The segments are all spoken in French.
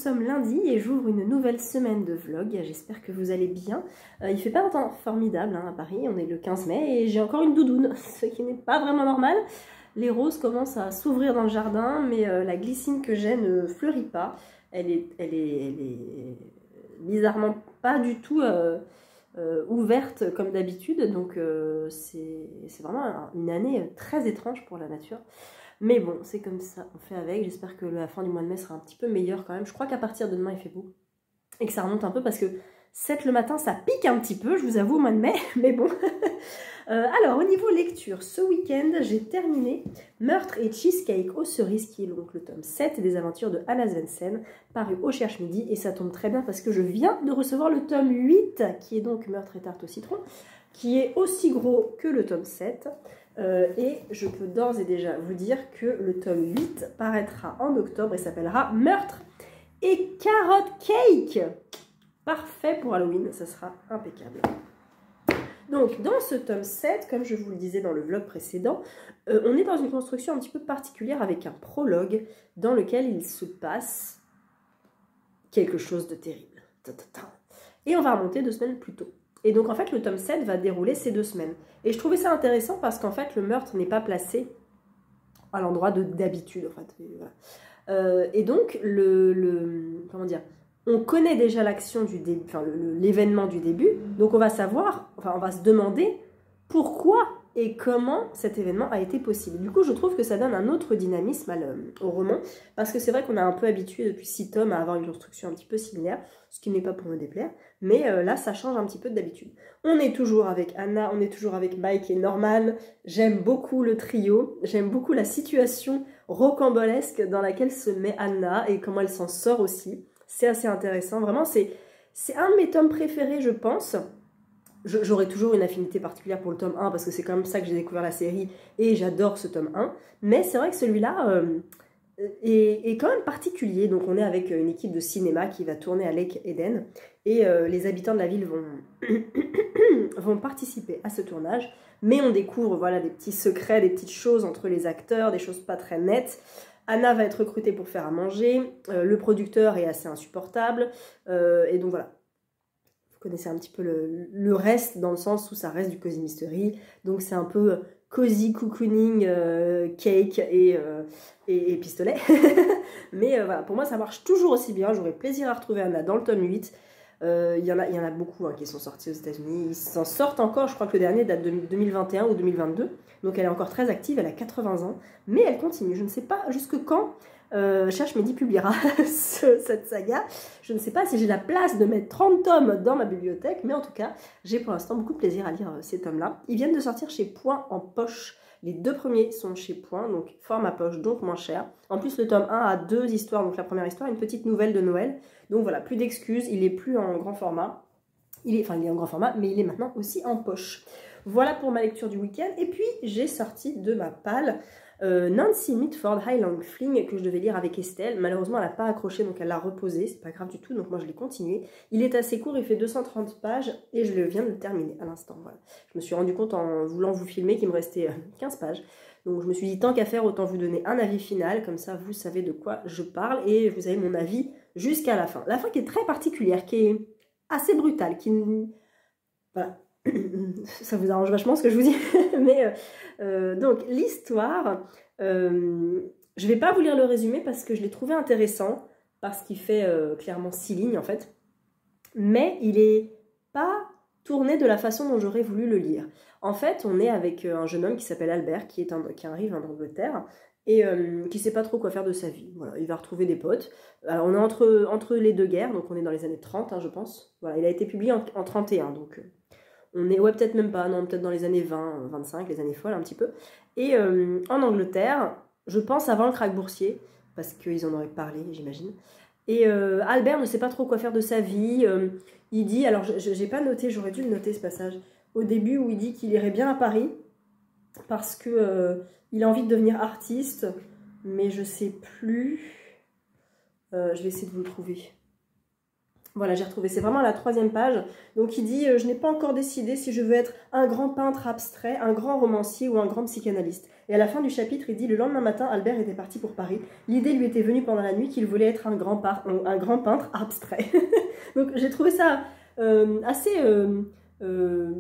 sommes lundi et j'ouvre une nouvelle semaine de vlog. J'espère que vous allez bien. Il fait pas un temps formidable hein, à Paris, on est le 15 mai et j'ai encore une doudoune, ce qui n'est pas vraiment normal. Les roses commencent à s'ouvrir dans le jardin, mais la glycine que j'ai ne fleurit pas. Elle est bizarrement pas du tout ouverte comme d'habitude, donc c'est vraiment une année très étrange pour la nature. Mais bon, c'est comme ça, on fait avec. J'espère que la fin du mois de mai sera un petit peu meilleure quand même. Je crois qu'à partir de demain, il fait beau. Et que ça remonte un peu parce que 7 le matin, ça pique un petit peu, je vous avoue, au mois de mai. Mais bon. Alors, au niveau lecture, ce week-end, j'ai terminé Meurtre et Cheesecake aux cerises, qui est donc le tome 7 des aventures de Anna Svensson, paru au Cherche-Midi. Et ça tombe très bien parce que je viens de recevoir le tome 8, qui est donc Meurtre et tarte au citron, qui est aussi gros que le tome 7. Et je peux d'ores et déjà vous dire que le tome 8 paraîtra en octobre et s'appellera Meurtre et Carotte Cake. Parfait pour Halloween, ça sera impeccable. Donc dans ce tome 7, comme je vous le disais dans le vlog précédent, on est dans une construction un petit peu particulière avec un prologue dans lequel il se passe quelque chose de terrible. Et on va remonter 2 semaines plus tôt. Et donc en fait le tome 7 va dérouler ces 2 semaines. Et je trouvais ça intéressant parce qu'en fait le meurtre n'est pas placé à l'endroit d'habitude. En fait. Et donc comment dire, on connaît déjà l'action du début, enfin l'événement du début. Donc on va savoir, enfin on va se demander pourquoi et comment cet événement a été possible. Du coup je trouve que ça donne un autre dynamisme au roman. Parce que c'est vrai qu'on a un peu habitué depuis 6 tomes à avoir une construction un petit peu similaire. Ce qui n'est pas pour me déplaire. Mais là, ça change un petit peu d'habitude. On est toujours avec Anna, on est toujours avec Mike et Norman. J'aime beaucoup le trio. J'aime beaucoup la situation rocambolesque dans laquelle se met Anna et comment elle s'en sort aussi. C'est assez intéressant. Vraiment, c'est un de mes tomes préférés, je pense. J'aurai toujours une affinité particulière pour le tome 1 parce que c'est comme ça que j'ai découvert la série et j'adore ce tome 1. Mais c'est vrai que celui-là... est quand même particulier. Donc on est avec une équipe de cinéma qui va tourner à Lake Eden et les habitants de la ville vont participer à ce tournage, mais on découvre voilà, des petits secrets, des petites choses entre les acteurs, des choses pas très nettes. Anna va être recrutée pour faire à manger, le producteur est assez insupportable, et donc voilà. Vous connaissez un petit peu le reste, dans le sens où ça reste du Cozy Mystery, donc c'est un peu... cozy cocooning, cake et pistolet. Mais voilà, pour moi ça marche toujours aussi bien. J'aurais plaisir à retrouver Anna dans le tome 8. Il y en a beaucoup hein, qui sont sortis aux États-Unis. Ils s'en sortent encore, je crois que le dernier date de 2021 ou 2022. Donc elle est encore très active, elle a 80 ans. Mais elle continue. Je ne sais pas jusque quand Cherche-Midi publiera cette saga. Je ne sais pas si j'ai la place de mettre 30 tomes dans ma bibliothèque, mais en tout cas, j'ai pour l'instant beaucoup de plaisir à lire ces tomes-là. Ils viennent de sortir chez Point en poche. Les 2 premiers sont chez Point, donc format poche, donc moins cher. En plus, le tome 1 a 2 histoires, donc la première histoire, une petite nouvelle de Noël. Donc voilà, plus d'excuses, il n'est plus en grand format. Il est en grand format, mais il est maintenant aussi en poche. Voilà pour ma lecture du week-end. Et puis, j'ai sorti de ma palle Nancy Mitford Highland Fling que je devais lire avec Estelle. Malheureusement, elle n'a pas accroché, donc elle l'a reposé. C'est pas grave du tout, donc moi je l'ai continué. Il est assez court, il fait 230 pages et je viens de le terminer à l'instant. Voilà. Je me suis rendu compte en voulant vous filmer qu'il me restait 15 pages. Donc je me suis dit, tant qu'à faire, autant vous donner un avis final. Comme ça, vous savez de quoi je parle et vous avez mon avis jusqu'à la fin. La fin qui est très particulière, qui est assez brutale, qui... Voilà. Ça vous arrange vachement ce que je vous dis. Mais donc l'histoire, je vais pas vous lire le résumé parce que je l'ai trouvé intéressant, parce qu'il fait clairement 6 lignes en fait, mais il est pas tourné de la façon dont j'aurais voulu le lire. En fait, on est avec un jeune homme qui s'appelle Albert, qui arrive d'Angleterre et qui sait pas trop quoi faire de sa vie. Voilà, il va retrouver des potes. Alors, on est entre les 2 guerres, donc on est dans les années 30, hein, je pense. Voilà, il a été publié en 31, donc... on est, ouais, peut-être même pas, non, peut-être dans les années 20, 25, les années folles un petit peu. Et en Angleterre, je pense avant le krach boursier, parce qu'ils en auraient parlé, j'imagine. Et Albert ne sait pas trop quoi faire de sa vie. Il dit, alors j'ai pas noté, j'aurais dû le noter ce passage, au début où il dit qu'il irait bien à Paris, parce que il a envie de devenir artiste, mais je sais plus. Je vais essayer de vous le trouver. Voilà, j'ai retrouvé, c'est vraiment la 3e page. Donc il dit, je n'ai pas encore décidé si je veux être un grand peintre abstrait, un grand romancier ou un grand psychanalyste. Et à la fin du chapitre, il dit « Le lendemain matin, Albert était parti pour Paris. L'idée lui était venue pendant la nuit qu'il voulait être un grand peintre abstrait. » Donc j'ai trouvé ça assez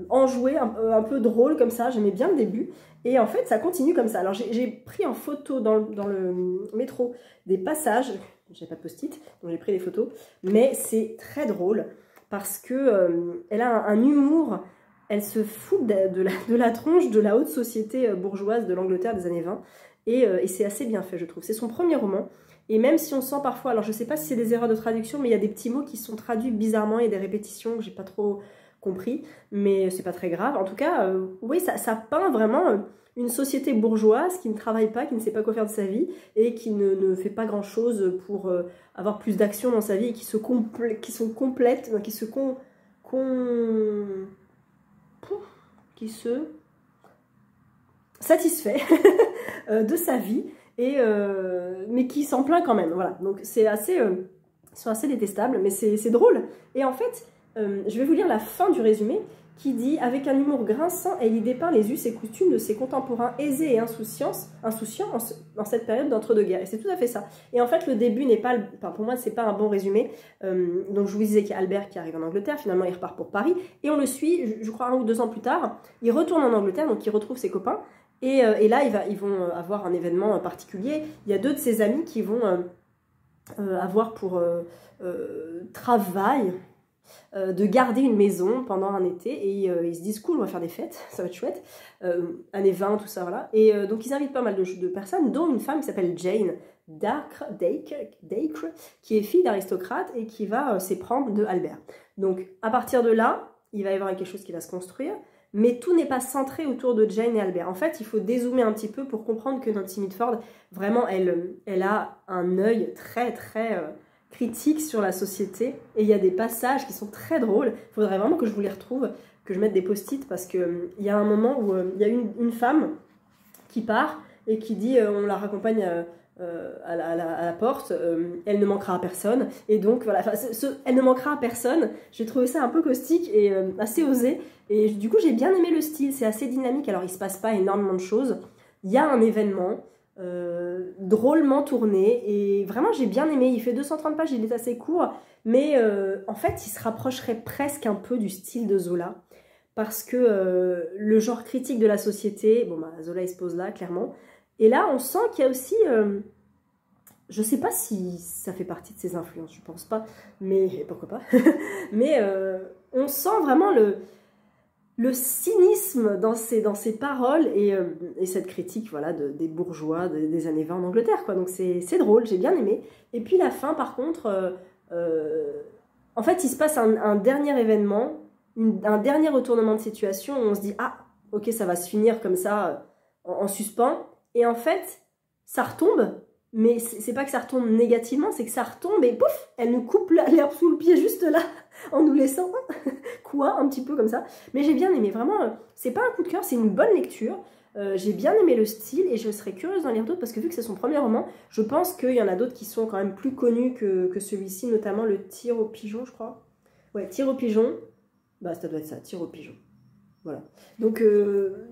enjoué, un peu drôle comme ça. J'aimais bien le début. Et en fait, ça continue comme ça. Alors j'ai pris en photo dans le métro des passages. J'ai pas de post-it, donc j'ai pris des photos. Mais c'est très drôle parce que elle a un humour... Elle se fout de la tronche de la haute société bourgeoise de l'Angleterre des années 20. Et c'est assez bien fait, je trouve. C'est son premier roman. Et même si on sent parfois... Alors, je ne sais pas si c'est des erreurs de traduction, mais il y a des petits mots qui sont traduits bizarrement et des répétitions que j'ai pas trop compris. Mais c'est pas très grave. En tout cas, oui, ça peint vraiment une société bourgeoise qui ne travaille pas, qui ne sait pas quoi faire de sa vie et qui ne fait pas grand-chose pour avoir plus d'action dans sa vie et qui se satisfait de sa vie, mais qui s'en plaint quand même. Voilà. Donc c'est assez, ils sont assez détestables, mais c'est drôle. Et en fait, je vais vous lire la fin du résumé qui dit « Avec un humour grinçant, elle y dépeint les us et coutumes de ses contemporains aisés et insouciants en cette période d'entre-deux-guerres. » Et c'est tout à fait ça. Et en fait, le début n'est pas... Enfin, pour moi, c'est pas un bon résumé. Donc, je vous disais qu'il y a Albert qui arrive en Angleterre. Finalement, il repart pour Paris. Et on le suit, je crois, 1 ou 2 ans plus tard. Il retourne en Angleterre, donc il retrouve ses copains. Et là, ils vont avoir un événement particulier. Il y a 2 de ses amis qui vont avoir pour travail... de garder une maison pendant un été et ils se disent cool, on va faire des fêtes, ça va être chouette, années 20, tout ça, voilà. Et donc ils invitent pas mal de personnes, dont une femme qui s'appelle Jane Dacre, qui est fille d'aristocrate et qui va s'éprendre de Albert. Donc à partir de là, il va y avoir quelque chose qui va se construire, mais tout n'est pas centré autour de Jane et Albert. En fait, il faut dézoomer un petit peu pour comprendre que Nancy Mitford, vraiment, elle a un œil très, très... critique sur la société, et il y a des passages qui sont très drôles. Il faudrait vraiment que je vous les retrouve, que je mette des post-it, parce que il y a un moment où il y a une femme qui part et qui dit on la raccompagne à la porte, elle ne manquera à personne, et donc voilà, elle ne manquera à personne, j'ai trouvé ça un peu caustique et assez osé, et du coup j'ai bien aimé le style, c'est assez dynamique. Alors il se passe pas énormément de choses, il y a un événement drôlement tourné et vraiment j'ai bien aimé. Il fait 230 pages, il est assez court, mais en fait il se rapprocherait presque un peu du style de Zola, parce que le genre critique de la société, bon bah Zola il se pose là clairement, et là on sent qu'il y a aussi je sais pas si ça fait partie de ses influences, je pense pas, mais pourquoi pas mais on sent vraiment le cynisme dans ses paroles et cette critique, voilà, des bourgeois des années 20 en Angleterre, quoi. Donc c'est drôle, j'ai bien aimé. Et puis la fin, par contre, en fait, il se passe un dernier événement, un dernier retournement de situation où on se dit « Ah, ok, ça va se finir comme ça, en suspens. » Et en fait, ça retombe, mais c'est pas que ça retombe négativement, c'est que ça retombe et pouf, elle nous coupe l'herbe sous le pied juste là, en nous laissant quoi, un petit peu comme ça. Mais j'ai bien aimé, vraiment, c'est pas un coup de cœur, c'est une bonne lecture. J'ai bien aimé le style et je serais curieuse d'en lire d'autres parce que vu que c'est son premier roman, je pense qu'il y en a d'autres qui sont quand même plus connus que celui-ci, notamment le Tir au pigeon, je crois. Ouais, Tir au pigeon, bah ça doit être ça, Tir au pigeon. Voilà. Donc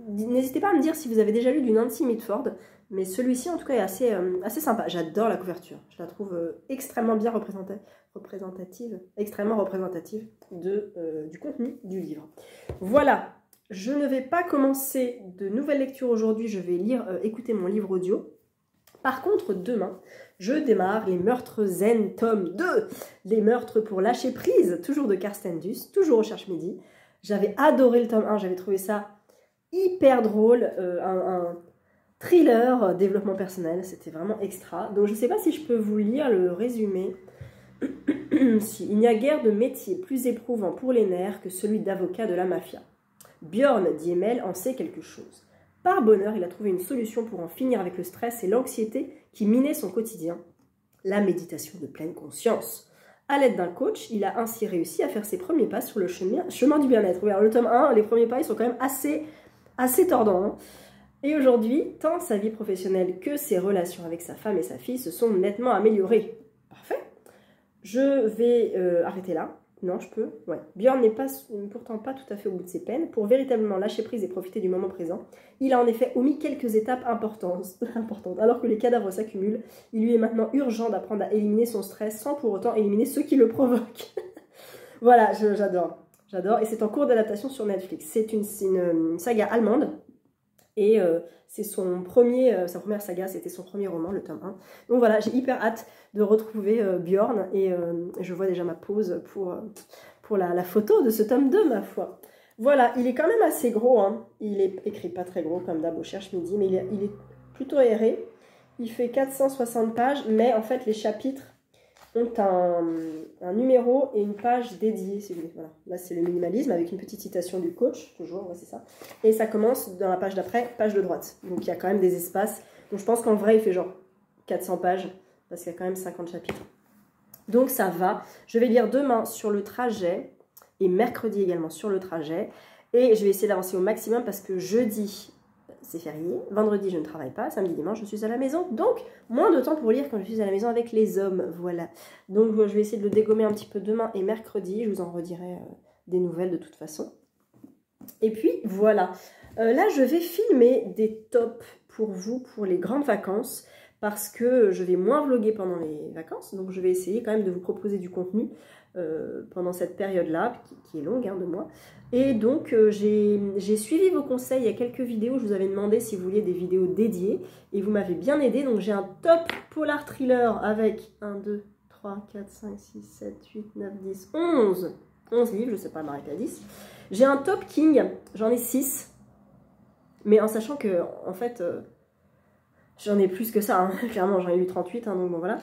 n'hésitez pas à me dire si vous avez déjà lu du Nancy Mitford, mais celui-ci en tout cas est assez sympa. J'adore la couverture, je la trouve extrêmement bien représentative, extrêmement représentative du contenu du livre. Voilà, je ne vais pas commencer de nouvelles lectures aujourd'hui, je vais écouter mon livre audio. Par contre, demain, je démarre Les Meurtres Zen, tome 2, Les Meurtres pour lâcher prise, toujours de Karsten Duss, toujours au Cherche Midi. J'avais adoré le tome 1, j'avais trouvé ça hyper drôle, un thriller, développement personnel, c'était vraiment extra. Donc je ne sais pas si je peux vous lire le résumé. Si, il n'y a guère de métier plus éprouvant pour les nerfs que celui d'avocat de la mafia. Björn, dit Emil, en sait quelque chose. Par bonheur, il a trouvé une solution pour en finir avec le stress et l'anxiété qui minaient son quotidien. La méditation de pleine conscience. À l'aide d'un coach, il a ainsi réussi à faire ses premiers pas sur le chemin du bien-être. Oui, alors le tome 1, les premiers pas, ils sont quand même assez tordants. Hein. Et aujourd'hui, tant sa vie professionnelle que ses relations avec sa femme et sa fille se sont nettement améliorées. Parfait. Je vais arrêter là. Non, je peux. Ouais. Björn n'est pourtant pas tout à fait au bout de ses peines. Pour véritablement lâcher prise et profiter du moment présent, il a en effet omis quelques étapes importantes. Alors que les cadavres s'accumulent, il lui est maintenant urgent d'apprendre à éliminer son stress sans pour autant éliminer ceux qui le provoquent. Voilà, j'adore. J'adore. Et c'est en cours d'adaptation sur Netflix. C'est une saga allemande. Et c'est sa première saga, c'était son premier roman, le tome 1. Donc voilà, j'ai hyper hâte de retrouver Björn et je vois déjà ma pause pour la photo de ce tome 2, ma foi. Voilà, il est quand même assez gros, hein. Il est écrit pas très gros comme d'hab au Cherche Midi, mais il est plutôt aéré. Il fait 460 pages, mais en fait les chapitres ont un numéro et une page dédiée, si vous voulez. Voilà. Là, c'est le minimalisme avec une petite citation du coach, toujours, ouais, c'est ça. Et ça commence dans la page d'après, page de droite. Donc, il y a quand même des espaces. Donc, je pense qu'en vrai, il fait genre 400 pages, parce qu'il y a quand même 50 chapitres. Donc, ça va. Je vais lire demain sur le trajet, et mercredi également sur le trajet. Et je vais essayer d'avancer au maximum, parce que jeudi, c'est férié. Vendredi, je ne travaille pas. Samedi, dimanche, je suis à la maison. Donc, moins de temps pour lire quand je suis à la maison avec les hommes. Voilà. Donc, je vais essayer de le dégommer un petit peu demain et mercredi. Je vous en redirai des nouvelles de toute façon. Et puis, voilà. Là, je vais filmer des tops pour vous pour les grandes vacances. Parce que je vais moins vlogger pendant les vacances. Donc, je vais essayer quand même de vous proposer du contenu pendant cette période-là, qui est longue, hein, de mois. Et donc, j'ai suivi vos conseils. Il y a quelques vidéos, je vous avais demandé si vous vouliez des vidéos dédiées. Et vous m'avez bien aidé. Donc, j'ai un top polar thriller avec 1, 2, 3, 4, 5, 6, 7, 8, 9, 10, 11 livres. Je ne sais pas m'arrêter à 10. J'ai un top king. J'en ai 6. Mais en sachant que, en fait, j'en ai plus que ça. Hein. Clairement, j'en ai lu 38. Hein, donc, bon, voilà.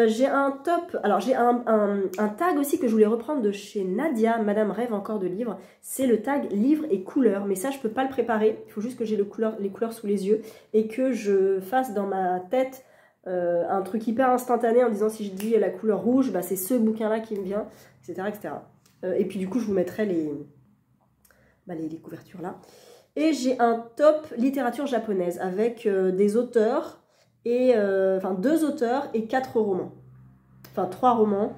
J'ai un top, alors j'ai un tag aussi que je voulais reprendre de chez Nadia, Madame rêve encore de livres, c'est le tag livres et couleurs, mais ça je peux pas le préparer, il faut juste que j'ai les couleurs sous les yeux et que je fasse dans ma tête un truc hyper instantané en disant si je dis la couleur rouge, bah, c'est ce bouquin là qui me vient, etc. etc. Et puis du coup je vous mettrai les couvertures là. Et j'ai un top littérature japonaise avec des auteurs, et enfin 2 auteurs et 4 romans, enfin 3 romans,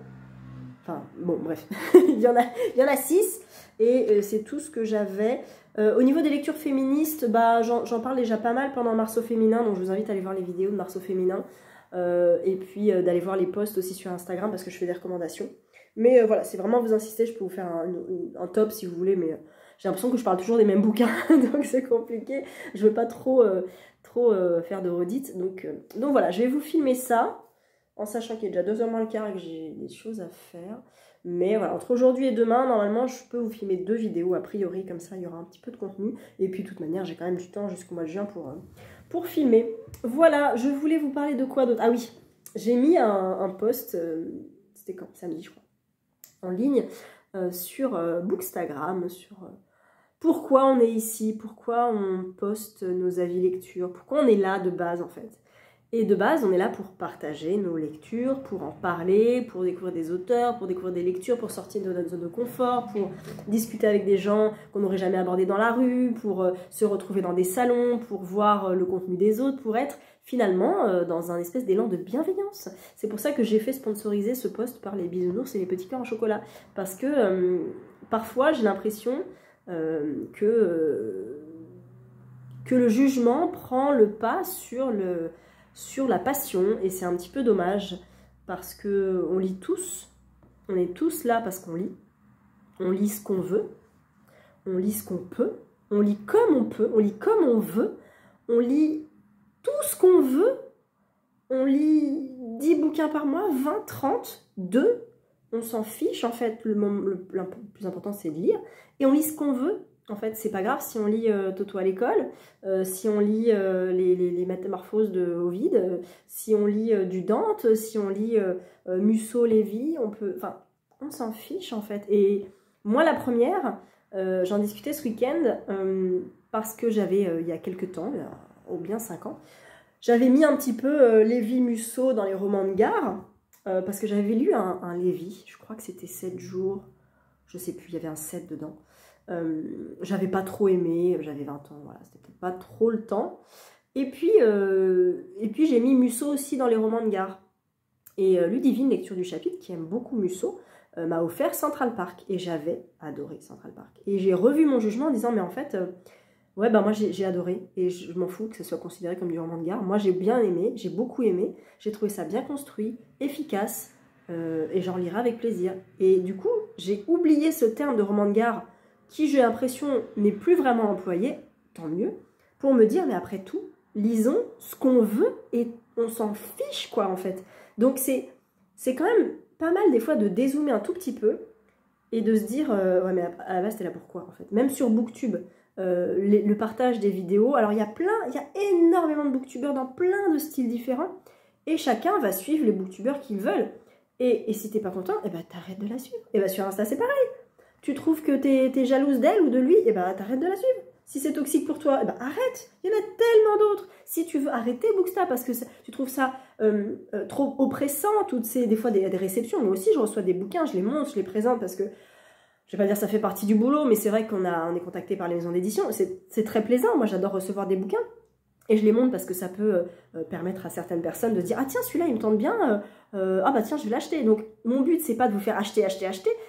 enfin bon bref, il y en a 6 et c'est tout ce que j'avais. Au niveau des lectures féministes, bah, j'en parle déjà pas mal pendant Mars au féminin, donc je vous invite à aller voir les vidéos de Mars au féminin et puis d'aller voir les posts aussi sur Instagram parce que je fais des recommandations. Mais voilà, c'est vraiment vous insister, je peux vous faire un top si vous voulez, mais j'ai l'impression que je parle toujours des mêmes bouquins, donc c'est compliqué. Je veux pas trop faire de redites. Donc voilà, je vais vous filmer ça, en sachant qu'il est déjà 2h moins le quart et que j'ai des choses à faire. Mais voilà, entre aujourd'hui et demain, normalement, je peux vous filmer 2 vidéos, a priori, comme ça, il y aura un petit peu de contenu. Et puis, de toute manière, j'ai quand même du temps jusqu'au mois de juin pour filmer. Voilà, je voulais vous parler de quoi d'autre? Ah oui, j'ai mis un post, c'était quand? Samedi, je crois, en ligne, sur Bookstagram, sur... pourquoi on est ici, pourquoi on poste nos avis lecture, pourquoi on est là de base en fait. Et de base, on est là pour partager nos lectures, pour en parler, pour découvrir des auteurs, pour découvrir des lectures, pour sortir de notre zone de confort, pour discuter avec des gens qu'on n'aurait jamais abordés dans la rue, pour se retrouver dans des salons, pour voir le contenu des autres, pour être finalement dans un espèce d'élan de bienveillance. C'est pour ça que j'ai fait sponsoriser ce post par les bisounours et les petits cœurs en chocolat. Parce que parfois, j'ai l'impression... que le jugement prend le pas sur la passion et c'est un petit peu dommage parce que on lit tous, on est tous là parce qu'on lit ce qu'on veut, on lit ce qu'on peut, on lit comme on peut, on lit comme on veut, on lit tout ce qu'on veut, on lit 10 bouquins par mois, 20, 30, 2, on s'en fiche en fait, le plus important c'est de lire. Et on lit ce qu'on veut, en fait, c'est pas grave si on lit Toto à l'école, si on lit les métamorphoses de Ovide, si on lit du Dante, si on lit Musso, Lévy, on s'en fiche en fait. Et moi la première, j'en discutais ce week-end parce que j'avais, il y a quelques temps, au bien 5 ans, j'avais mis un petit peu Lévy, Musso dans les romans de gare, parce que j'avais lu un Lévy, je crois que c'était 7 jours, je sais plus, il y avait un 7 dedans. J'avais pas trop aimé, j'avais 20 ans, voilà, c'était peut-être pas trop le temps. Et puis j'ai mis Musso aussi dans les romans de gare. Et Ludivine, lecture du chapitre, qui aime beaucoup Musso, m'a offert Central Park. Et j'avais adoré Central Park. Et j'ai revu mon jugement en disant, mais en fait, ouais, bah moi j'ai adoré. Et je m'en fous que ce soit considéré comme du roman de gare. Moi j'ai bien aimé, j'ai beaucoup aimé. J'ai trouvé ça bien construit, efficace. Et j'en lirai avec plaisir. Et du coup, j'ai oublié ce terme de roman de gare qui, j'ai l'impression, n'est plus vraiment employé, tant mieux, pour me dire, mais après tout, lisons ce qu'on veut et on s'en fiche, quoi, en fait. Donc, c'est quand même pas mal, des fois, de dézoomer un tout petit peu et de se dire, ouais, mais à la base, t'es là pour quoi, en fait. Même sur Booktube, le partage des vidéos, alors il y a énormément de booktubeurs dans plein de styles différents et chacun va suivre les booktubeurs qu'ils veulent. Et si t'es pas content, eh ben t'arrêtes de la suivre. Et ben sur Insta, c'est pareil. Tu trouves que t'es jalouse d'elle ou de lui, eh ben t'arrêtes de la suivre. Si c'est toxique pour toi, eh ben arrête. Il y en a tellement d'autres. Si tu veux arrêter Booksta parce que tu trouves ça trop oppressant, des fois des réceptions. Moi aussi, je reçois des bouquins, je les montre, je les présente parce que, je vais pas dire ça fait partie du boulot, mais c'est vrai qu'on est contacté par les maisons d'édition. C'est très plaisant. Moi, j'adore recevoir des bouquins. Et je les montre parce que ça peut permettre à certaines personnes de dire « Ah tiens, celui-là, il me tente bien. Ah bah tiens, je vais l'acheter. » Donc, mon but, c'est pas de vous faire acheter,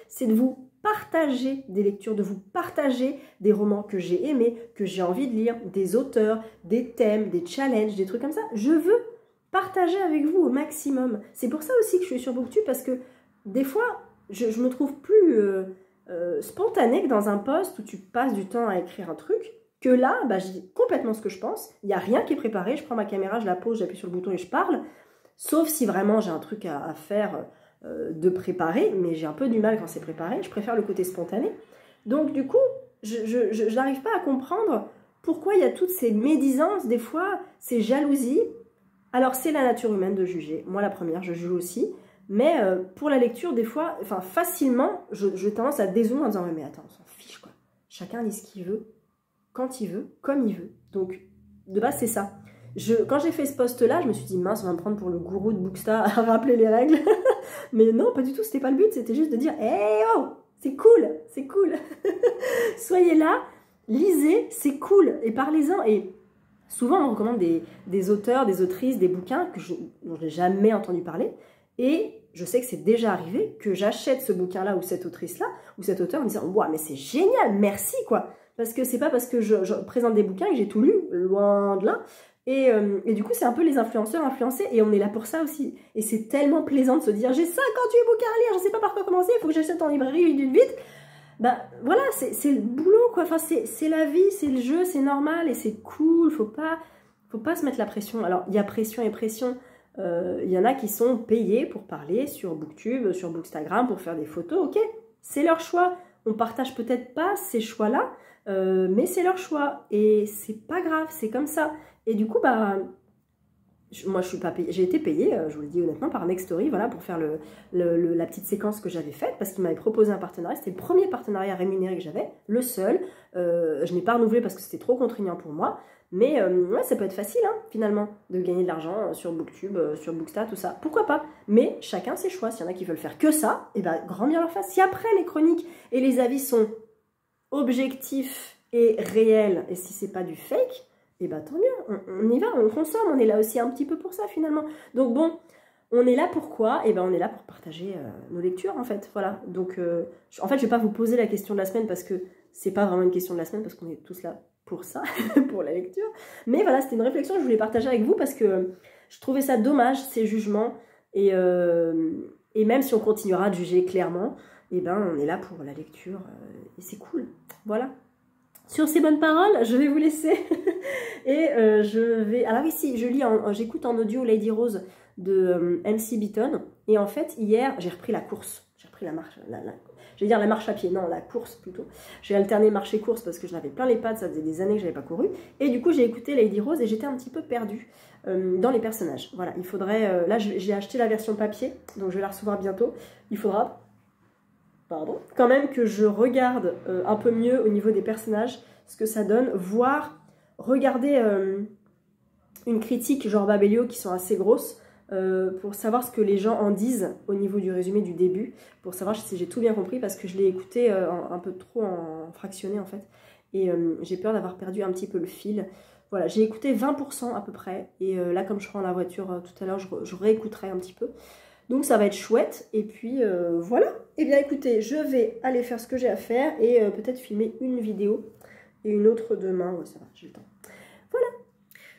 c'est de vous partager des lectures, de vous partager des romans que j'ai aimés, que j'ai envie de lire, des auteurs, des thèmes, des challenges, des trucs comme ça. Je veux partager avec vous au maximum. C'est pour ça aussi que je suis sur Booktube, parce que des fois, je me trouve plus spontanée que dans un post où tu passes du temps à écrire un truc. Que là, bah, je dis complètement ce que je pense. Il n'y a rien qui est préparé. Je prends ma caméra, je la pose, j'appuie sur le bouton et je parle. Sauf si vraiment j'ai un truc à faire de préparer. Mais j'ai un peu du mal quand c'est préparé. Je préfère le côté spontané. Donc du coup, je n'arrive pas à comprendre pourquoi il y a toutes ces médisances, des fois, ces jalousies. Alors c'est la nature humaine de juger. Moi la première, je juge aussi. Mais pour la lecture, des fois, enfin facilement, je tendance à dézoomer en disant « Mais attends, on s'en fiche quoi. Chacun lit ce qu'il veut. » Quand il veut, comme il veut. Donc, de base, c'est ça. Quand j'ai fait ce post-là, je me suis dit, mince, on va me prendre pour le gourou de Booksta à rappeler les règles. Mais non, pas du tout, c'était pas le but, c'était juste de dire, hey oh, c'est cool, c'est cool. Soyez là, lisez, c'est cool, et parlez-en. Et souvent, on recommande des auteurs, des autrices, des bouquins dont je n'ai jamais entendu parler. Et je sais que c'est déjà arrivé que j'achète ce bouquin-là ou cette autrice-là, ou cet auteur en me disant, wow, mais c'est génial, merci, quoi. Parce que c'est pas parce que je présente des bouquins que j'ai tout lu, loin de là. Et du coup, c'est un peu les influenceurs influencés, et on est là pour ça aussi. Et c'est tellement plaisant de se dire, j'ai 58 bouquins à lire, je sais pas par quoi commencer, il faut que j'achète en librairie vite. Bah voilà, c'est le boulot, quoi. Enfin, c'est la vie, c'est le jeu, c'est normal, et c'est cool, faut pas se mettre la pression. Alors, il y a pression et pression. Il y en a qui sont payés pour parler sur Booktube, sur Bookstagram, pour faire des photos, ok, c'est leur choix. On partage peut-être pas ces choix-là, mais c'est leur choix et c'est pas grave, c'est comme ça. Et du coup, bah, moi je suis pas payée, j'ai été payée, je vous le dis honnêtement, par Nextory, voilà, pour faire la petite séquence que j'avais faite, parce qu'il m'avait proposé un partenariat. C'était le premier partenariat rémunéré que j'avais, le seul. Je n'ai pas renouvelé parce que c'était trop contraignant pour moi. Mais ouais, ça peut être facile, hein, finalement, de gagner de l'argent sur Booktube, sur Booksta, tout ça. Pourquoi pas? Mais chacun ses choix. S'il y en a qui veulent faire que ça, et ben grand bien leur face. Si après les chroniques et les avis sont objectifs et réels, et si c'est pas du fake, et ben tant mieux. On y va, on consomme. On est là aussi un petit peu pour ça, finalement. Donc bon, on est là pour quoi? Et ben on est là pour partager nos lectures, en fait. Voilà. Donc, en fait, je vais pas vous poser la question de la semaine parce que c'est pas vraiment une question de la semaine, parce qu'on est tous là pour ça, pour la lecture. Mais voilà, c'était une réflexion que je voulais partager avec vous parce que je trouvais ça dommage, ces jugements. Et même si on continuera de juger clairement, et ben on est là pour la lecture et c'est cool. Voilà. Sur ces bonnes paroles, je vais vous laisser. Et je vais... Alors ici, j'écoute en audio Lady Rose de MC Beaton. Et en fait, hier, j'ai repris la course. J'ai repris la marche... Je vais dire la marche à pied, non, la course plutôt. J'ai alterné marche et course parce que je n'avais plein les pattes, ça faisait des années que je n'avais pas couru. Et du coup, j'ai écouté Lady Rose et j'étais un petit peu perdue dans les personnages. Voilà, il faudrait... là, j'ai acheté la version papier, donc je vais la recevoir bientôt. Il faudra... Pardon, quand même que je regarde un peu mieux au niveau des personnages, ce que ça donne, voire regarder une critique genre Babelio qui sont assez grosses, pour savoir ce que les gens en disent au niveau du résumé du début, pour savoir si j'ai tout bien compris, parce que je l'ai écouté un peu trop en fractionné en fait, et j'ai peur d'avoir perdu un petit peu le fil. Voilà, j'ai écouté 20% à peu près, et là comme je prends la voiture tout à l'heure, je réécouterai un petit peu. Donc ça va être chouette. Et puis voilà. Eh bien écoutez, je vais aller faire ce que j'ai à faire et peut-être filmer une vidéo et une autre demain. Ouais, ça va, j'ai le temps. Voilà.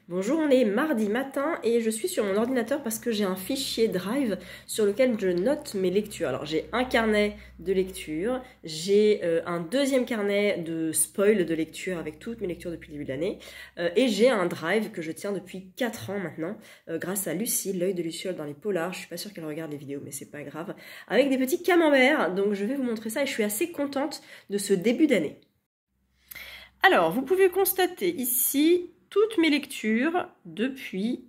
Bonjour, on est mardi matin et je suis sur mon ordinateur parce que j'ai un fichier Drive sur lequel je note mes lectures. Alors j'ai un carnet de lecture, j'ai un deuxième carnet de spoil de lecture avec toutes mes lectures depuis le début de l'année et j'ai un Drive que je tiens depuis 4 ans maintenant grâce à Lucie, l'œil de Luciole dans les polars. Je suis pas sûre qu'elle regarde les vidéos mais c'est pas grave. Avec des petits camemberts, donc je vais vous montrer ça et je suis assez contente de ce début d'année. Alors, vous pouvez constater ici toutes mes lectures depuis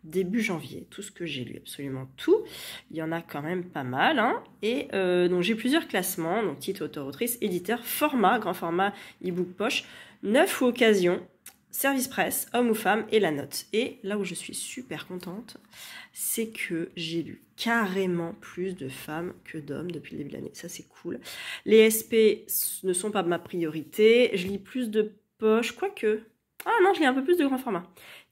début janvier. Tout ce que j'ai lu, absolument tout. Il y en a quand même pas mal. Hein. Et donc j'ai plusieurs classements, donc titre, auteur, autrice, éditeur, format, grand format, e-book poche, neuf ou occasion, service presse, homme ou femme et la note. Et là où je suis super contente, c'est que j'ai lu carrément plus de femmes que d'hommes depuis le début de l'année. Ça, c'est cool. Les SP ne sont pas ma priorité. Je lis plus de poches, quoique... Ah non, je lis un peu plus de grand format.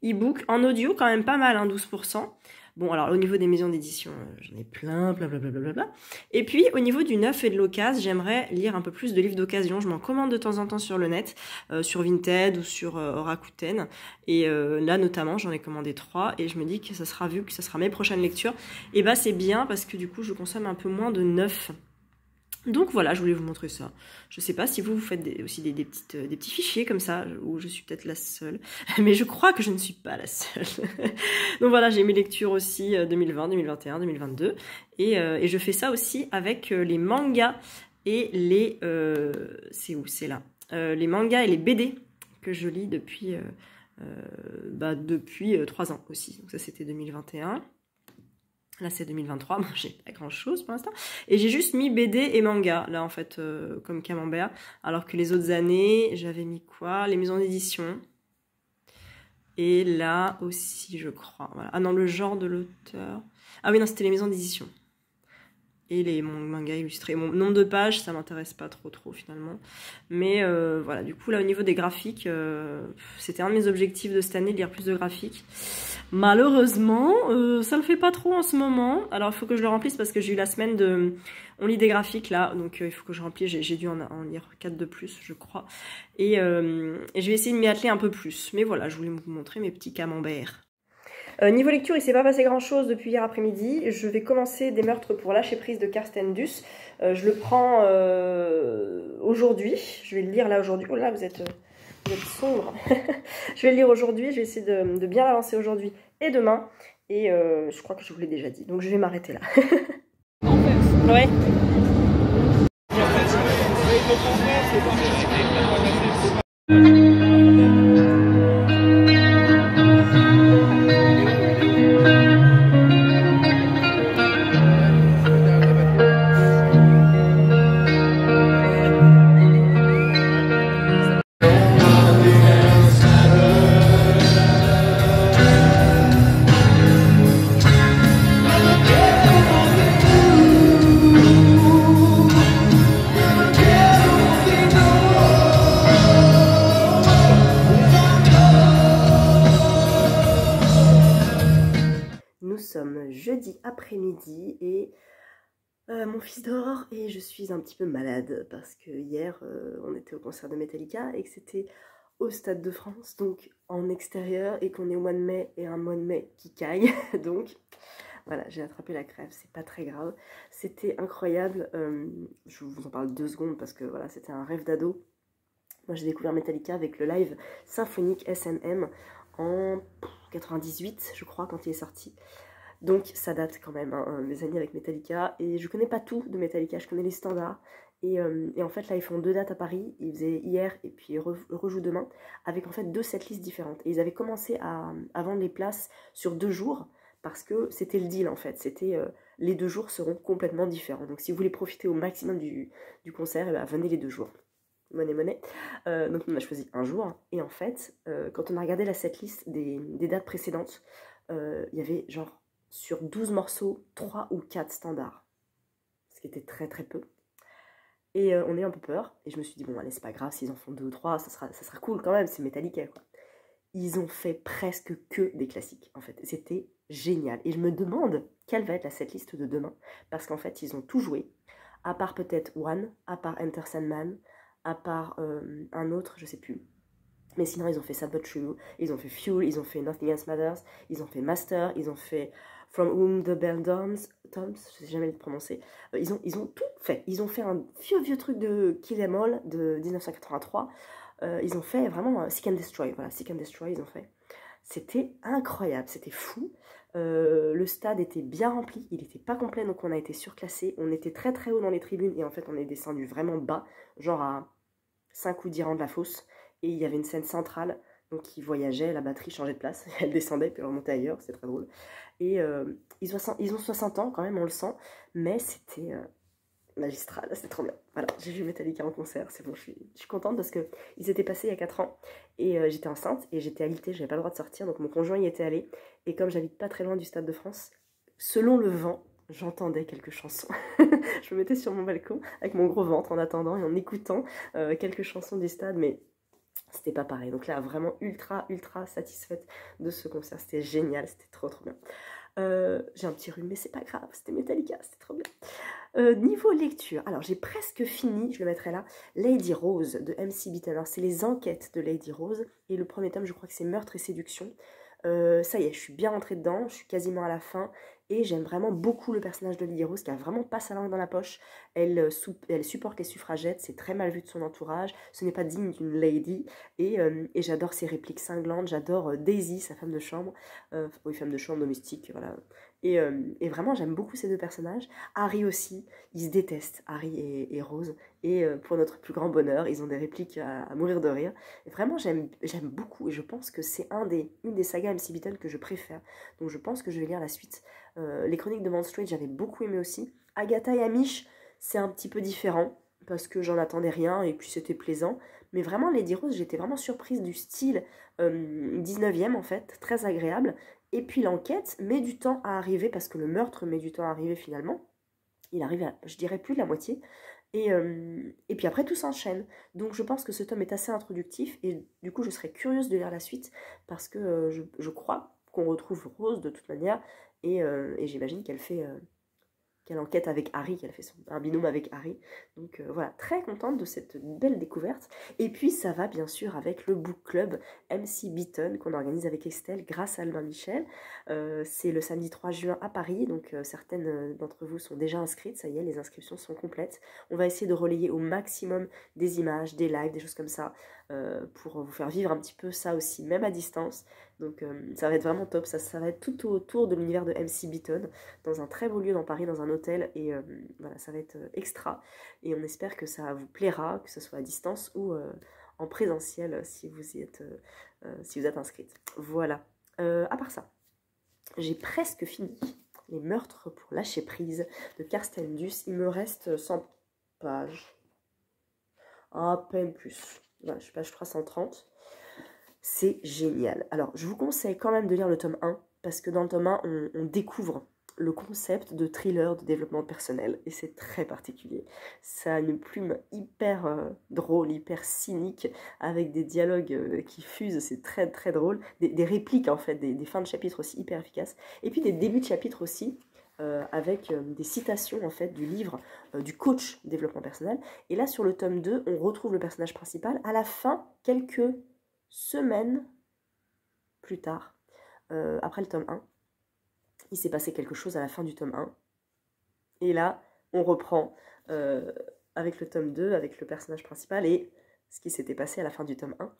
E-book, en audio, quand même pas mal, hein, 12%. Bon, alors au niveau des maisons d'édition, j'en ai plein, blablabla. Et puis, au niveau du neuf et de l'occasion, j'aimerais lire un peu plus de livres d'occasion. Je m'en commande de temps en temps sur le net, sur Vinted ou sur Rakuten. Et là, notamment, j'en ai commandé 3 et je me dis que ça sera vu, que ça sera mes prochaines lectures. Et bah, c'est bien parce que du coup, je consomme un peu moins de neuf. Donc voilà, je voulais vous montrer ça. Je sais pas si vous faites aussi des petits fichiers comme ça, où je suis peut-être la seule. Mais je crois que je ne suis pas la seule. Donc voilà, j'ai mes lectures aussi 2020, 2021, 2022. Et je fais ça aussi avec les mangas et les... c'est où? C'est là. Les mangas et les BD que je lis depuis 3 ans aussi. Donc ça, c'était 2021. Là, c'est 2023, bon, j'ai pas grand-chose pour l'instant. Et j'ai juste mis BD et manga, là, en fait, comme camembert. Alors que les autres années, j'avais mis quoi? Les maisons d'édition. Et là aussi, je crois. Voilà. Ah non, le genre de l'auteur. Ah oui, non, c'était les maisons d'édition. Et les mangas illustrés. Mon nombre de pages, ça m'intéresse pas trop finalement. Mais voilà, du coup, là, au niveau des graphiques, c'était un de mes objectifs de cette année, de lire plus de graphiques. Malheureusement, ça le fait pas trop en ce moment. Alors, il faut que je le remplisse parce que j'ai eu la semaine de... On lit des graphiques, là, donc il faut que je remplisse. J'ai dû en lire 4 de plus, je crois. Et je vais essayer de m'y atteler un peu plus. Mais voilà, je voulais vous montrer mes petits camemberts. Niveau lecture, il ne s'est pas passé grand chose depuis hier après-midi. Je vais commencer Des meurtres pour lâcher prise de Carsten Dus. Je le prends aujourd'hui. Je vais le lire là aujourd'hui. Oh là, vous êtes sombre. Je vais le lire aujourd'hui. Je vais essayer de bien l'avancer aujourd'hui et demain. Et je crois que je vous l'ai déjà dit. Donc je vais m'arrêter là. Ouais. Nous sommes jeudi après-midi et mon fils dort et je suis un petit peu malade parce que hier on était au concert de Metallica et que c'était au Stade de France, donc en extérieur, et qu'on est au mois de mai et un mois de mai qui caille, donc voilà, j'ai attrapé la crève, c'est pas très grave. C'était incroyable, je vous en parle 2 secondes parce que voilà, c'était un rêve d'ado. Moi j'ai découvert Metallica avec le live symphonique SNM en 98, je crois, quand il est sorti. Donc ça date quand même, hein, mes années avec Metallica. Et je connais pas tout de Metallica, je connais les standards. Et en fait là ils font 2 dates à Paris, ils faisaient hier et puis ils rejouent demain, avec en fait 2 setlists différentes. Et ils avaient commencé à vendre les places sur 2 jours, parce que c'était le deal en fait, c'était les 2 jours seront complètement différents. Donc si vous voulez profiter au maximum du concert, eh ben, venez les 2 jours. Monnaie. Donc on a choisi un jour, et en fait, quand on a regardé la setlist des dates précédentes, il y avait genre sur 12 morceaux, 3 ou 4 standards. Ce qui était très très peu. Et on a eu un peu peur, et je me suis dit, bon allez, c'est pas grave, s'ils en font 2 ou 3, ça sera cool quand même, c'est Metallica quoi. ils ont fait presque que des classiques, en fait. C'était génial. Et je me demande quelle va être la setlist de demain, parce qu'en fait, ils ont tout joué, à part peut-être One, à part Enter Sandman, à part un autre, je sais plus. Mais sinon, ils ont fait Sad But True, ils ont fait Fuel, ils ont fait Nothing Else Matters, ils ont fait Master, ils ont fait From Whom the Bell Toms, je sais jamais le prononcer. Ils ont tout fait. Ils ont fait un vieux truc de Kill Em All de 1983. Ils ont fait vraiment Seek and Destroy. Voilà, Seek and Destroy, ils ont fait. C'était incroyable, c'était fou. Le stade était bien rempli, il n'était pas complet, donc on a été surclassé. On était très très haut dans les tribunes et en fait on est descendu vraiment bas, genre à 5 ou 10 rangs de la fosse. Et il y avait une scène centrale, donc qui voyageait, la batterie changeait de place, elle descendait puis elle remontait ailleurs, c'est très drôle. Et ils ont 60 ans quand même, on le sent, mais c'était magistral, c'était trop bien. Voilà, j'ai vu Metallica en concert, c'est bon, je suis contente parce qu'ils étaient passés il y a 4 ans et j'étais enceinte et j'étais alitée, j'avais pas le droit de sortir, donc mon conjoint y était allé. Et comme j'habite pas très loin du Stade de France, selon le vent, j'entendais quelques chansons. Je me mettais sur mon balcon avec mon gros ventre en attendant et en écoutant quelques chansons du stade, mais c'était pas pareil. Donc là, vraiment ultra satisfaite de ce concert. C'était génial, c'était trop bien. J'ai un petit rhume, mais c'est pas grave, c'était Metallica, c'était trop bien. Niveau lecture, alors j'ai presque fini, je le mettrai là, Lady Rose de MC Beaton. Alors c'est les enquêtes de Lady Rose, et le premier tome, je crois que c'est Meurtre et Séduction. Ça y est, je suis bien rentrée dedans, je suis quasiment à la fin, et j'aime vraiment beaucoup le personnage de Lady Rose qui a vraiment pas sa langue dans la poche. Elle supporte les suffragettes, c'est très mal vu de son entourage, ce n'est pas digne d'une lady, et j'adore ses répliques cinglantes, j'adore Daisy, sa femme de chambre, oui, femme de chambre domestique, voilà. Et vraiment, j'aime beaucoup ces deux personnages. Harry aussi, ils se détestent, Harry et Rose, et pour notre plus grand bonheur, ils ont des répliques à mourir de rire. Et vraiment, j'aime beaucoup, et je pense que c'est une des sagas MC Beaton que je préfère. Donc je pense que je vais lire la suite. Les Chroniques de Mount Street, j'avais beaucoup aimé aussi. Agatha et Amish, c'est un petit peu différent, parce que j'en attendais rien, et puis c'était plaisant. Mais vraiment, Lady Rose, j'étais vraiment surprise du style 19e, en fait, très agréable. Et puis l'enquête met du temps à arriver, parce que le meurtre met du temps à arriver finalement. Il arrive à, je dirais, plus de la moitié. Et puis après, tout s'enchaîne. Donc je pense que ce tome est assez introductif, et du coup, je serais curieuse de lire la suite, parce que je crois qu'on retrouve Rose de toute manière, et j'imagine qu'elle enquête avec Harry, qu'elle fait un binôme avec Harry. Donc voilà, très contente de cette belle découverte. Et puis ça va bien sûr avec le book club MC Beaton qu'on organise avec Estelle grâce à Albin Michel. C'est le samedi 3 juin à Paris, donc certaines d'entre vous sont déjà inscrites, ça y est, les inscriptions sont complètes. On va essayer de relayer au maximum des images, des lives, des choses comme ça, pour vous faire vivre un petit peu ça aussi, même à distance. Donc ça va être vraiment top, ça va être tout autour de l'univers de MC Beaton, dans un très beau lieu dans Paris, dans un hôtel, et voilà, ça va être extra, et on espère que ça vous plaira, que ce soit à distance ou en présentiel si vous êtes inscrite. Voilà, à part ça, j'ai presque fini Les Meurtres pour lâcher prise de Karsten Duss. Il me reste 100 pages, à peine plus, voilà, je suis page 330. C'est génial. Alors, je vous conseille quand même de lire le tome 1, parce que dans le tome 1, on découvre le concept de thriller de développement personnel, et c'est très particulier. Ça a une plume hyper drôle, hyper cynique, avec des dialogues qui fusent, c'est très très drôle, des répliques en fait, des fins de chapitre aussi hyper efficaces, et puis des débuts de chapitre aussi, avec des citations en fait du livre du coach développement personnel. Et là sur le tome 2, on retrouve le personnage principal à la fin, quelques semaines plus tard, après le tome 1, il s'est passé quelque chose à la fin du tome 1. Et là, on reprend avec le tome 2, avec le personnage principal, et ce qui s'était passé à la fin du tome 1.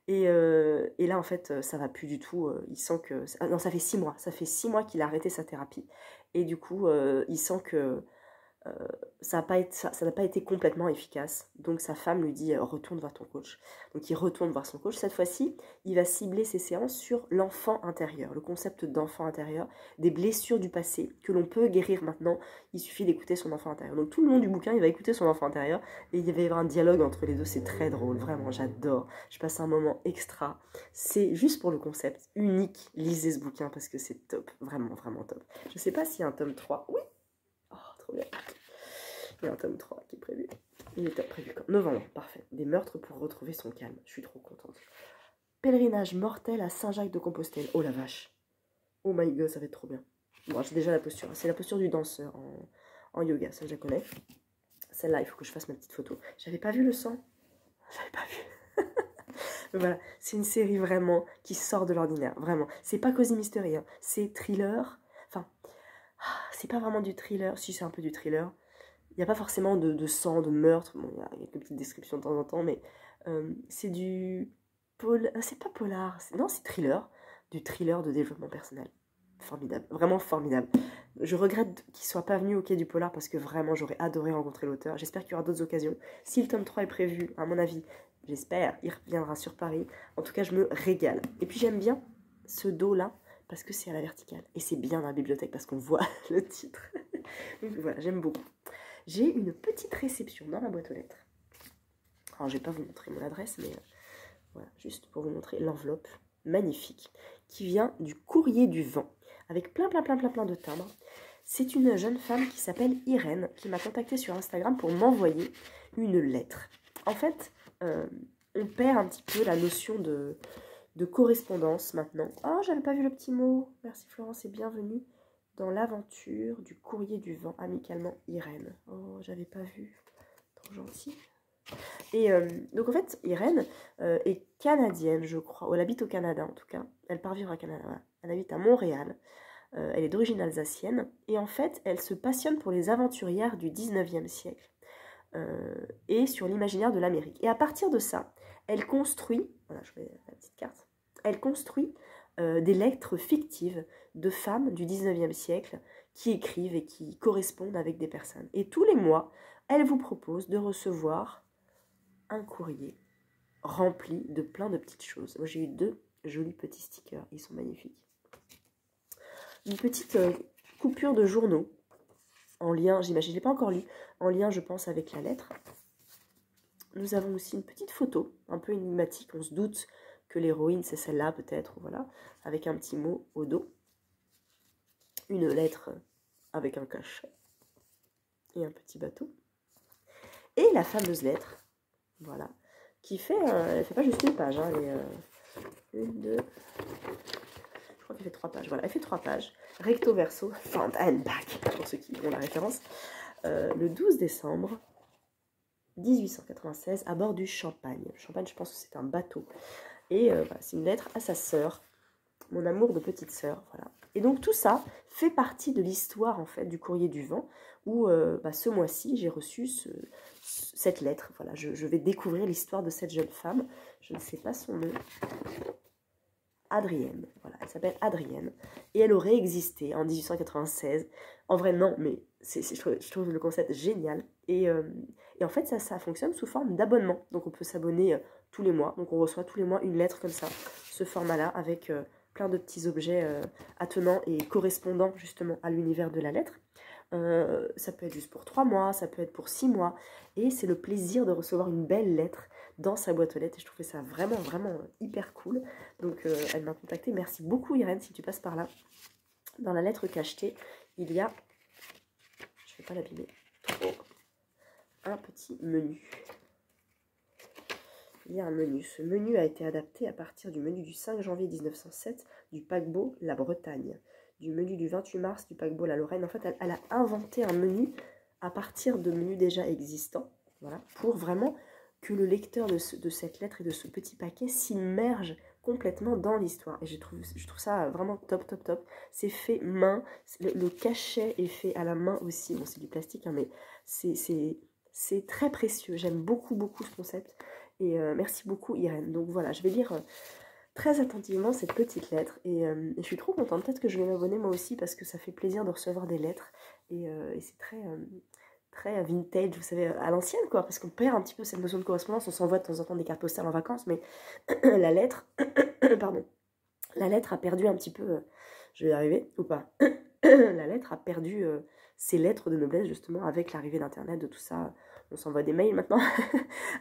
Et là, en fait, ça va plus du tout. Il sent que... non, ça fait 6 mois. Ça fait 6 mois qu'il a arrêté sa thérapie. Et du coup, il sent que ça n'a pas été complètement efficace. Donc sa femme lui dit retourne voir ton coach. Donc il retourne voir son coach. Cette fois-ci, il va cibler ses séances sur l'enfant intérieur, le concept d'enfant intérieur, des blessures du passé que l'on peut guérir maintenant. Il suffit d'écouter son enfant intérieur. Donc tout le long du bouquin, il va écouter son enfant intérieur, et il va y avoir un dialogue entre les deux. C'est très drôle, vraiment, j'adore. Je passe un moment extra. C'est juste pour le concept unique. Lisez ce bouquin parce que c'est top, vraiment top. Je sais pas s'il y a un tome 3. Oui. Oh, trop bien. Il y a un tome 3 qui est prévu. Il est prévu quand? Novembre, parfait. Des meurtres pour retrouver son calme. Je suis trop contente. Pèlerinage mortel à Saint-Jacques-de-Compostelle. Oh la vache. Oh my god, ça va être trop bien. Bon, j'ai déjà la posture. C'est la posture du danseur en yoga, ça je la connais. Celle-là, il faut que je fasse ma petite photo. J'avais pas vu le sang. J'avais pas vu. Voilà, c'est une série vraiment qui sort de l'ordinaire. Vraiment. C'est pas Cosy Mystery, hein. C'est thriller. Enfin, c'est pas vraiment du thriller. Si, c'est un peu du thriller. Il n'y a pas forcément de sang, de meurtre. Bon, il y a quelques petites descriptions de temps en temps, mais c'est du... C'est pas polar. Non, c'est thriller. Du thriller de développement personnel. Formidable. Vraiment formidable. Je regrette qu'il soit pas venu au quai du polar parce que vraiment, j'aurais adoré rencontrer l'auteur. J'espère qu'il y aura d'autres occasions. Si le tome 3 est prévu, à mon avis, j'espère, il reviendra sur Paris. En tout cas, je me régale. Et puis, j'aime bien ce dos-là parce que c'est à la verticale. Et c'est bien dans la bibliothèque parce qu'on voit le titre. Donc voilà, j'aime beaucoup. J'ai une petite réception dans ma boîte aux lettres. Alors, je vais pas vous montrer mon adresse, mais voilà, juste pour vous montrer l'enveloppe magnifique qui vient du Courrier du Vent, avec plein de timbres. C'est une jeune femme qui s'appelle Irène qui m'a contactée sur Instagram pour m'envoyer une lettre. En fait, on perd un petit peu la notion de correspondance maintenant. Oh, j'avais pas vu le petit mot. Merci Florence et bienvenue dans l'aventure du Courrier du Vent, amicalement Irène. Oh, j'avais pas vu. Trop gentil. Et donc en fait, Irène est canadienne, je crois. Elle habite au Canada en tout cas. Elle part vivre au Canada. Voilà. Elle habite à Montréal. Elle est d'origine alsacienne. Et en fait, elle se passionne pour les aventurières du 19e siècle et sur l'imaginaire de l'Amérique. Et à partir de ça, elle construit, voilà, je mets la petite carte, elle construit des lettres fictives de femmes du 19e siècle qui écrivent et qui correspondent avec des personnes. Et tous les mois, elle vous propose de recevoir un courrier rempli de plein de petites choses. Moi, j'ai eu 2 jolis petits stickers, ils sont magnifiques. Une petite coupure de journaux, en lien, j'imagine, je ne l'ai pas encore lu, en lien, je pense, avec la lettre. Nous avons aussi une petite photo, un peu énigmatique, on se doute que l'héroïne, c'est celle-là, peut-être, voilà, avec un petit mot au dos. Une lettre avec un cachet et un petit bateau. Et la fameuse lettre, voilà, qui fait, elle fait pas juste une page, hein, elle est, 1, 2, je crois qu'elle fait 3 pages, voilà, elle fait 3 pages, recto verso, front and back, pour ceux qui ont la référence, le 12 décembre 1896, à bord du Champagne. Le Champagne, je pense que c'est un bateau, et voilà, c'est une lettre à sa sœur, mon amour de petite sœur, voilà. Et donc tout ça fait partie de l'histoire en fait du Courrier du Vent, où ce mois-ci j'ai reçu cette lettre. Voilà, je vais découvrir l'histoire de cette jeune femme. Je ne sais pas son nom. Adrienne. Voilà, elle s'appelle Adrienne. Et elle aurait existé en 1896. En vrai, non, mais je trouve le concept génial. Et en fait, ça fonctionne sous forme d'abonnement. Donc on peut s'abonner tous les mois. Donc on reçoit tous les mois une lettre comme ça, ce format-là, avec plein de petits objets attenants et correspondant justement à l'univers de la lettre. Ça peut être juste pour 3 mois, ça peut être pour 6 mois. Et c'est le plaisir de recevoir une belle lettre dans sa boîte aux lettres. Et je trouvais ça vraiment hyper cool. Donc elle m'a contactée. Merci beaucoup Irène si tu passes par là. Dans la lettre cachetée, il y a, je ne vais pas l'abîmer trop, un petit menu. Il y a un menu. Ce menu a été adapté à partir du menu du 5 janvier 1907 du paquebot La Bretagne, du menu du 28 mars du paquebot La Lorraine. En fait, elle a inventé un menu à partir de menus déjà existants, voilà, pour vraiment que le lecteur de cette lettre et de ce petit paquet s'immerge complètement dans l'histoire. Et je trouve ça vraiment top. C'est fait main, le cachet est fait à la main aussi. Bon, c'est du plastique, hein, mais c'est très précieux. J'aime beaucoup ce concept. Et merci beaucoup Irène. Donc voilà, je vais lire très attentivement cette petite lettre. Et je suis trop contente. Peut-être que je vais m'abonner moi aussi parce que ça fait plaisir de recevoir des lettres. Et c'est très vintage, vous savez, à l'ancienne quoi. Parce qu'on perd un petit peu cette notion de correspondance. On s'envoie de temps en temps des cartes postales en vacances. Mais la lettre, pardon, la lettre a perdu un petit peu... je vais y arriver ou pas. La lettre a perdu ses lettres de noblesse justement avec l'arrivée d'Internet, de tout ça. On s'envoie des mails maintenant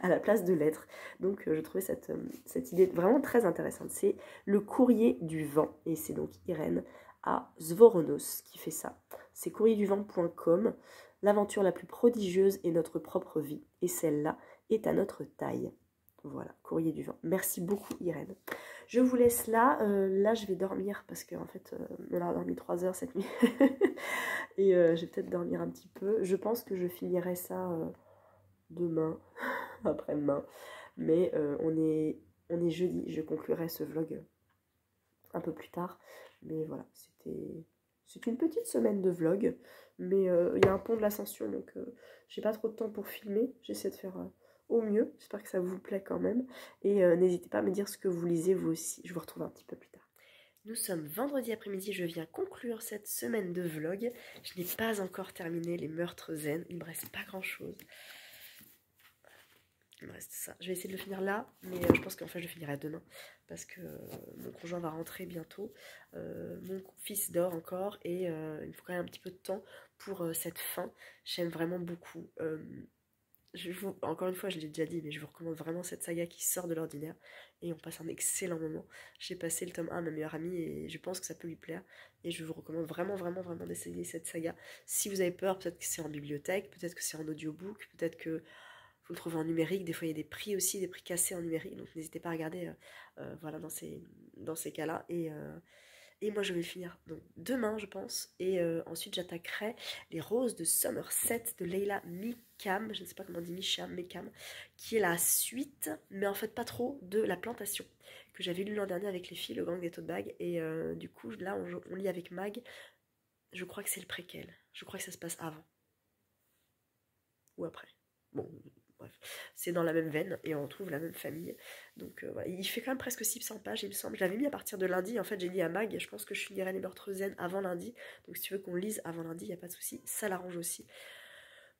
à la place de lettres. Donc je trouvais cette idée vraiment très intéressante. C'est le Courrier du Vent. Et c'est donc Irène à Zvoronos qui fait ça. C'est courrierduvent.com. L'aventure la plus prodigieuse est notre propre vie. Et celle-là est à notre taille. Voilà, courrier du vent. Merci beaucoup Irène. Je vous laisse là. Là, je vais dormir parce qu'en fait, on a dormi 3 heures cette nuit. Et je vais peut-être dormir un petit peu. Je pense que je finirai ça demain, après-demain. Mais on est jeudi. Je conclurai ce vlog un peu plus tard. Mais voilà, c'est une petite semaine de vlog. Mais il y a un pont de l'Ascension, donc j'ai pas trop de temps pour filmer. J'essaie de faire au mieux. J'espère que ça vous plaît quand même. Et n'hésitez pas à me dire ce que vous lisez vous aussi. Je vous retrouve un petit peu plus tard. Nous sommes vendredi après-midi, je viens conclure cette semaine de vlog. Je n'ai pas encore terminé les meurtres zen, il me reste pas grand-chose. Il me reste ça. Je vais essayer de le finir là, mais je pense qu'en fait je le finirai demain. Parce que mon conjoint va rentrer bientôt. Mon fils dort encore et il me faut quand même un petit peu de temps pour cette fin. J'aime vraiment beaucoup. Encore une fois, je l'ai déjà dit, mais je vous recommande vraiment cette saga qui sort de l'ordinaire et on passe un excellent moment. J'ai passé le tome 1 à ma meilleure amie et je pense que ça peut lui plaire et je vous recommande vraiment, vraiment, vraiment d'essayer cette saga. Si vous avez peur, peut-être que c'est en bibliothèque, peut-être que c'est en audiobook, peut-être que vous le trouvez en numérique. Des fois, il y a des prix aussi, des prix cassés en numérique, donc n'hésitez pas à regarder voilà, dans ces cas-là. Et moi, je vais le finir donc, demain, je pense. Et ensuite, j'attaquerai les Roses de Somerset de Leila Mekam. Je ne sais pas comment on dit Misham, Mekam. Qui est la suite, mais en fait pas trop, de La Plantation. Que j'avais lu l'an dernier avec les filles, le gang des tote bags. Et du coup, là, on lit avec Mag. Je crois que c'est le préquel. Je crois que ça se passe avant. Ou après. Bon, bref, c'est dans la même veine et on retrouve la même famille. Donc voilà. Il fait quand même presque 600 pages, il me semble. Je l'avais mis à partir de lundi. En fait, j'ai dit à Mag, je pense que je finirai les meurtres zen avant lundi. Donc si tu veux qu'on lise avant lundi, il n'y a pas de souci. Ça l'arrange aussi.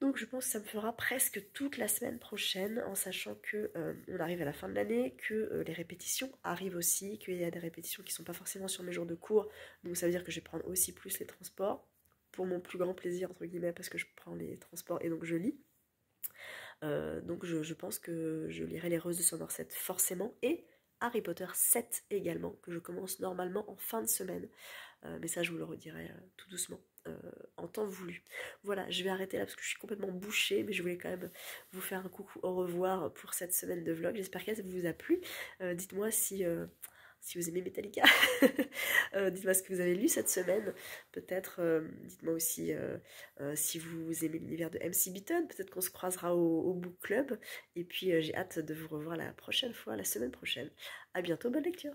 Donc je pense que ça me fera presque toute la semaine prochaine, en sachant que on arrive à la fin de l'année, que les répétitions arrivent aussi, qu'il y a des répétitions qui ne sont pas forcément sur mes jours de cours. Donc ça veut dire que je vais prendre aussi plus les transports, pour mon plus grand plaisir, entre guillemets, parce que je prends les transports et donc je lis. Donc je pense que je lirai Les Roses de Somerset forcément, et Harry Potter 7 également, que je commence normalement en fin de semaine. Mais ça je vous le redirai tout doucement, en temps voulu. Voilà, je vais arrêter là parce que je suis complètement bouchée, mais je voulais quand même vous faire un coucou au revoir pour cette semaine de vlog. J'espère que ça vous a plu. Dites-moi si vous aimez Metallica. Dites-moi ce que vous avez lu cette semaine. Peut-être, dites-moi aussi si vous aimez l'univers de MC Beaton. Peut-être qu'on se croisera au book club. Et puis j'ai hâte de vous revoir la prochaine fois, la semaine prochaine. À bientôt, bonne lecture.